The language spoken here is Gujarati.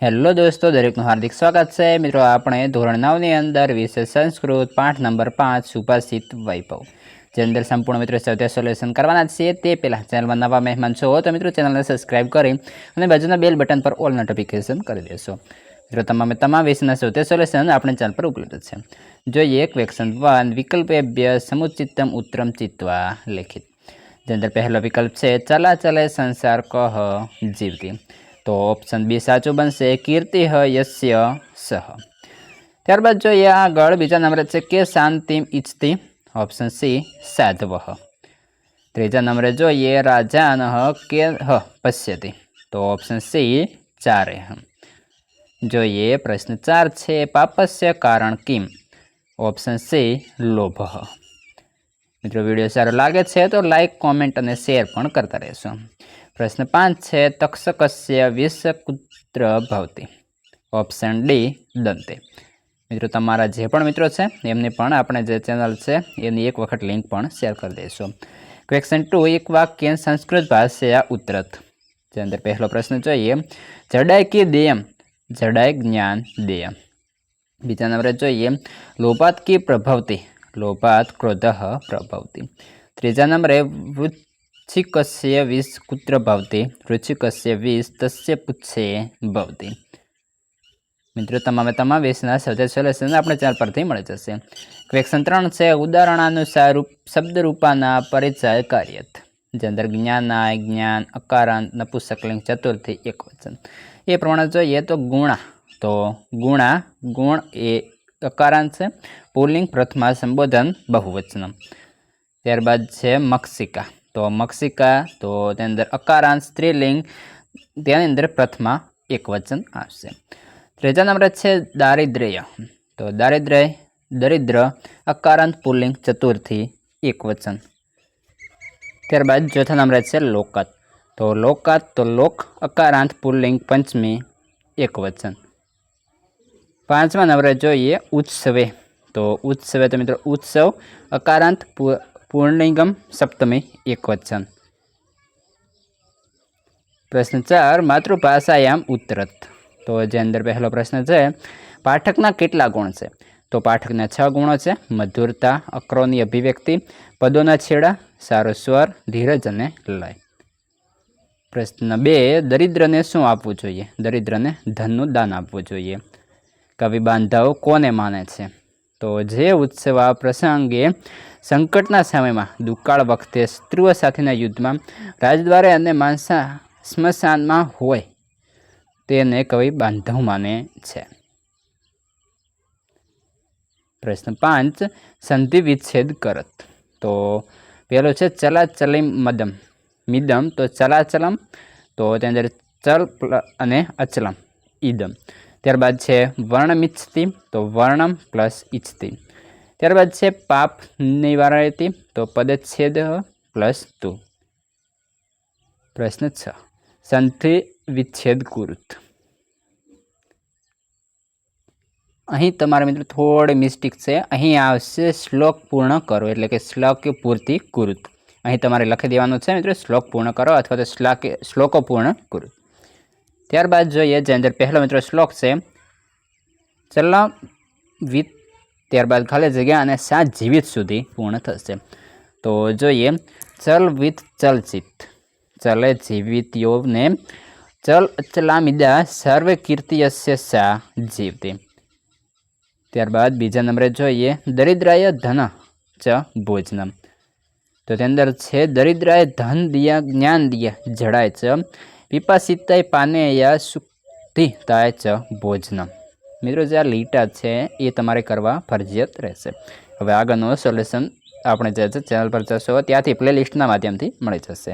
હેલો દોસ્તો, દરેકનું હાર્દિક સ્વાગત છે। મિત્રો, આપણે ધોરણ 9 ની અંદર વિષય સંસ્કૃત પાઠ નંબર 5 સુભાષિત વૈભવ જે અંદર સંપૂર્ણ મિત્રો સાથે સોલ્યુશન કરવાના છે। તે પહેલાં ચેનલમાં નવા મહેમાન છો તો મિત્રો ચેનલને સબસ્ક્રાઇબ કરી અને બાજુના બેલ બટન પર ઓલ નોટિફિકેશન કરી દેશો। મિત્રો, તમામ વિષયના સૌથી સોલ્યુશન આપણે ચેનલ પર ઉપલબ્ધ છે। જોઈએ ક્વેશ્ચન 1, વિકલ્પેભ્ય સમુચિતમ ઉત્તરમ ચિત્વા લેખિત। જે અંદર પહેલો વિકલ્પ છે ચલા ચલે સંસાર કહ જીવતી, તો ઓપ્શન બી સાચું બનશે કીર્તિ યસ્ય સહ। ત્યારબાદ જોઈએ આગળ બીજા નંબરે છે કે શાંતિમ ઈચ્છતી, ઓપ્શન સી સાધવ। ત્રીજા નંબરે જોઈએ રાજાન કે પશ્યતિ, તો ઓપ્શન સી ચારેહ। જોઈએ પ્રશ્ન 4 છે પાપસ્ય કારણ કિમ, ઓપ્શન સી લોભ। મિત્રો, વિડીયો સારો લાગે છે તો લાઈક, કોમેન્ટ અને શેર પણ કરતા રહેશો। પ્રશ્ન 5 છે તક્ષકસ્ય વિષકુત્ર ભવતી, ઓપ્શન ડી દંતે। મિત્રો, તમારા જે પણ મિત્રો છે એમની પણ આપણે જે ચેનલ છે એની એક વખત લિંક પણ શેર કરી દઈશું। ક્વેશ્ચન 2, એક વાક્ય સંસ્કૃત ભાષા ઉત્તરત। જે અંદર પહેલો પ્રશ્ન જોઈએ જડાય કી દેયમ, જડાય જ્ઞાન દેયમ। બીજા નંબરે જોઈએ લોભાત કી પ્રભવતી, લોભાત ક્રોધ પ્રભવતી। ત્રીજા નંબરે વૃશ્ચિકસ્ય વિષ કુત્ર ભવતી, વૃશ્ચિકસ્ય વિષ તસ્ય પુચ્છે ભવતી। મિત્રો, તમામ વિષયના સૌથી સોલ્યુશન આપણે ચેનલ પરથી મળી જશે। ક્વેશ્ચન 3 છે ઉદાહરણાનુસાર શબ્દરૂપાના પરિચય કાર્યત। જે અંદર જ્ઞાનાય, જ્ઞાન, અકારાંત, નપુંસકલિંગ, ચતુર્થી, એકવચન। એ પ્રમાણે જોઈએ તો ગુણા, તો ગુણ એ અકારાંત છે, પુલ્લિંગ, પ્રથમા સંબોધન બહુવચન। ત્યારબાદ છે મક્ષિકા, તો મક્ષિકા તો તેની અંદર અકારાંત સ્ત્રીલિંગ, તેની અંદર પ્રથમા એકવચન આવશે। ત્રીજા નંબરે છે દારિદ્ર્ય, તો દરિદ્ર અકારાંત પુલ્લિંગ, ચતુર્થી, એકવચન। ત્યારબાદ ચોથા નંબરે છે લોકાત, તો લોક અકારાંત પુલ્લિંગ, પંચમી, એકવચન। પાંચમા નંબરે જોઈએ ઉત્સવે, તો ઉત્સવે તો મિત્રો ઉત્સવ અકારાંત પુલ્લિંગમ, સપ્તમી, એકવચન। પ્રશ્ન 4, માતૃભાષાયામ ઉત્તરત। તો જે અંદર પહેલો પ્રશ્ન છે પાઠકના કેટલા ગુણ છે, તો પાઠકના 6 ગુણો છે મધુરતા, અક્રોની અભિવ્યક્તિ, પદોના છેડા, સારો સ્વર, ધીરજ અને લય। પ્રશ્ન 2, દરિદ્રને શું આપવું જોઈએ, દરિદ્રને ધનનું દાન આપવું જોઈએ। કવિ બાંધવ કોને માને છે, તો જે ઉત્સવ પ્રસંગે સંકટના સમયમાં દુકાળ વખતે શત્રુઓ સાથેના યુદ્ધમાં રાજદ્વારે અને સ્મશાનમાં હોય તેને કવિ બાંધવ માને છે। પ્રશ્ન 5, સંધિ વિચ્છેદ કરત। તો પેલો છે ચલાચલિમ મિદમ, તો ચલાચલમ, તો તેની અંદર ચલ અને અચલમ, ઈદમ। ત્યારબાદ છે વર્ણમિચ્છતિ, તો વર્ણમ પ્લસ ઇચ્છતિ। ત્યારબાદ છે પાપ નિવારયતિ, તો પદચ્છેદ પ્લસ તુ। પ્રશ્ન 6, સંધિ વિચ્છેદ કુરુત। અહીં તમારા મિત્રો થોડી મિસ્ટેક છે, અહીં આવશે શ્લોક પૂર્ણ કરો, એટલે કે શ્લોક પૂર્તિ કુરુત। અહીં તમારે લખી દેવાનું છે મિત્રો શ્લોક પૂર્ણ કરો અથવા તો શ્લોકો પૂર્ણ કુરુત। ત્યારબાદ જોઈએ જે અંદર પહેલો મિત્રો શ્લોક છે ચલ વિત, ત્યારબાદ ખાલી જગ્યા અને 7 જીવિત સુધી પૂર્ણ થશે। તો જોઈએ ચલ વિત ચલચિત, ચલે જીવિતયોને ચલ અચલામિદા સર્વ કીર્તિયસ્ય સા જીવતી। ત્યારબાદ બીજા નંબરે જોઈએ દરિદ્રાય ધન ચ ભોજનમ, તો તેની અંદર છે દરિદ્રાય ધન દિયા જ્ઞાન દિયા જડાય ચ પિપાસિતાય પાનેયા સુક્તિતાય ચ ભોજનમ। મિત્રો, જે આ લીટા છે એ તમારે કરવા ફરજિયાત રહેશે। હવે આગળનું સોલ્યુશન આપણે જે છે ચેનલ પર જશો ત્યાંથી પ્લેલિસ્ટના માધ્યમથી મળી જશે।